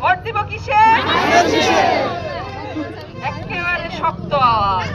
Vote দিব কিসে? একেবারে শক্ত আওয়াজ।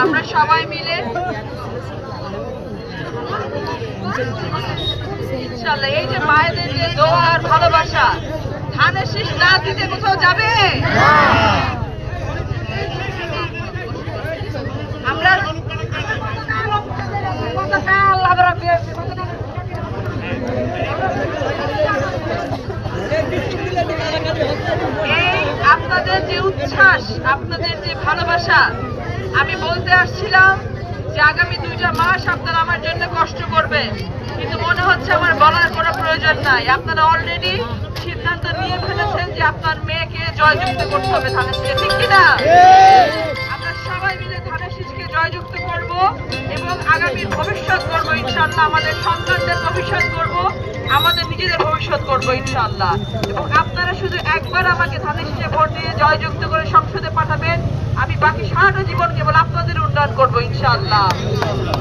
আমরা সবাই মিলে ইনশাআল্লাহ এই যে মায়েদের যে দোয়া আর ভালোবাসা, ধানের শীষ না দিতে কোথাও যাবে? আমরা এই আপনাদের যে উচ্ছ্বাস, আপনাদের যে ভালোবাসা, আমি বলতে আসছিলাম যে আগামী 2টা মাস আপনারা আমার জন্য কষ্ট করবেন, কিন্তু মনে হচ্ছে আমার বলার কোনো প্রয়োজন নাই। আপনারা অলরেডি সিদ্ধান্ত নিয়ে ফেলেছেন যে আপনার মেয়েকে জয়যুক্ত করতে হবে ধানের শীষে, ঠিক কিনা? আমরা সবাই মিলে ধানের শীষকে জয়যুক্ত করব এবং আগামীর ভবিষ্যৎ করব ইনশাআল্লাহ। আমাদের সন্তানদের ভবিষ্যৎ করব, আমাদের নিজেদের ভবিষ্যৎ করব ইনশাআল্লাহ। এবং আপনারা শুধু একবার আমাকে ধানের শীষে ভোট দিয়ে জয়যুক্ত করে সংসদে পাঠাবেন, আমি বাকি সারাটা জীবন কেবল আপনাদের উন্নয়ন করব ইনশাআল্লাহ।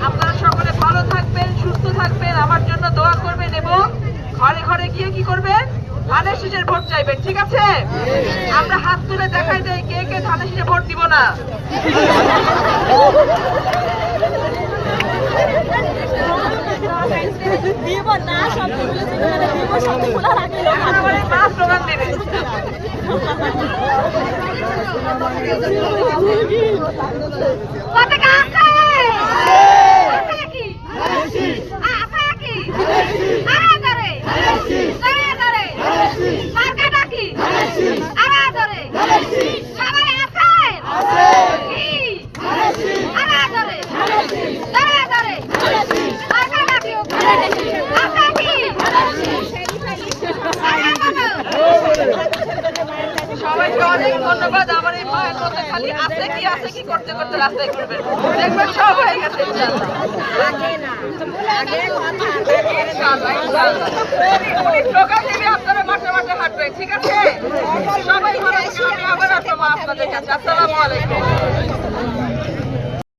আপনারা সকলে ভালো থাকবেন, সুস্থ থাকবেন, আমার জন্য দোয়া করবেন এবং ঘরে ঘরে গিয়ে কি করবেন? ধানের শীষের ভোট চাইবেন, ঠিক আছে? আমরা হাত তুলে দেখাই দেই কে কে ধানের শীষে ভোট দিব না। দিব না শব্দ বলেছে, দিব শব্দ খোলার আগে মা স্লোগান দেবে। সবাইকে অনেক ধন্যবাদ। আমার এই মায়ের মধ্যে খালি আছে কি করতে করতে রাস্তায় ঘুরবেন, দেখবেন সব হয়ে গেছে স্লোগান দেবে, আপনারা মাঠে মাঠে হাঁটবেন, ঠিক আছে? সবাই ভালো থাকবেন। আমি আবার আসবো আপনাদের কাছে। আসসালামু আলাইকুম।